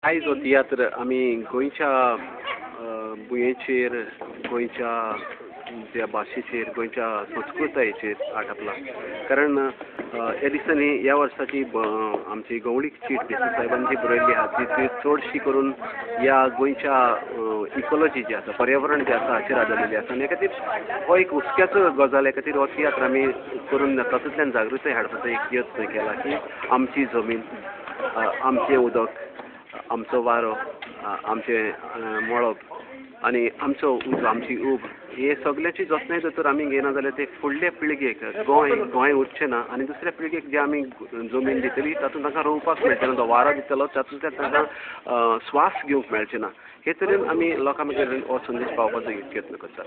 आयज हो तियात्र आमी गोंयच्या भुंयेचेर गोंयच्या त्या भाशेचेर गोंयच्या संस्कृतायेचेर आटापला. कारण ह्या दिसांनी ह्या वर्साची आमची गवळीक चीट देसाई जी बरयल्ली आहा ती चडशी करून ह्या गोंयच्या इकॉलॉजी जी आसा पर्यावरण जें आसा हाचेर आदारिल्ली आसा. आनी हे खातीर हो एक हुस्क्याचो गजाल. हे खातीर हो तियात्र आमी करून तातूंतल्यान जागृताय हाडपाचो एक यत्न केला की आमची जमीन, आमचें उदक, आमचो वारो, आमचें मळब आनी आमचो आमची ऊब हे सगळ्याची जतनाय जर आमी घेयना जाल्यार ते फुडले पिळगेक गोंय उरचें ना. आनी दुसऱ्या पिळगेक जे आमी जमीन दितली तातूंत तांकां रोवपाक मेळचें ना. तो वारो दितलो तातूंतल्यान तांकां स्वास घेवंक मेळचें ना. हे तरेन आमी लोकां मेरेन हो संदेश पावोवपाचो यत्न करता.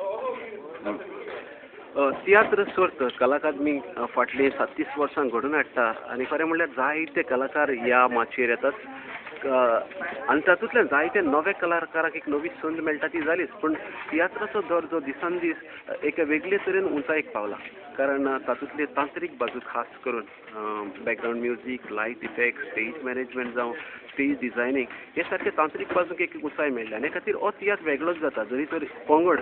तियात्र सर्त कला अकादमी फाटलीं 37 वर्सां घडोवन हाडटा आनी खरें म्हणल्यार जायते कलाकार ह्या माचयेर येतात आनी तातूंतल्यान जायते नवे कलाकाराक एक नवी संद मेळटा ती जालीच. पूण तियात्राचो दर्जो दिसान दीस एका वेगळे तरेन उंचायेक पावला. कारण तातूंतली तांत्रीक बाजू खास करून background music, light effect, stage management जावं स्टेज डिझायनींग हे सारके तांत्रीक बाजूक एक उंचाय मेळ्ळी. आनी हे खातीर हो तियात्र वेगळोच जाता. जरी तर पंगड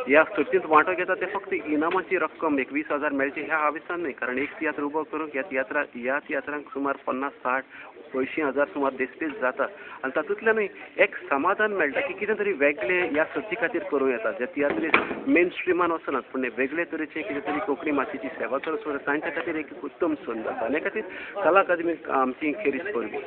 ह्या सर्तींत वांटो घेता ते फक्त इनामाची रक्कम 20,000 मेळची ह्या हावेसान न्हय. कारण एक तियात्र उबो करूंक ह्या तियात्रांक सुमार 50-60-80,000 सुमार देस्पेस जाता. आनी तातूंतल्यानूय एक समाधान मेळटा की कितें तरी वेगळें ह्या सर्ती खातीर करूं येता. जे तियात्रीस्ट मेन स्ट्रिमान वचनात पूण वेगळे तरेचे कितें तरी कोंकणी माचयेची सेवा करता तांच्या खातीर एक उत्तम संद आसा. आनी हे खातीर कला अकादमी आमची खेरीज परबीं.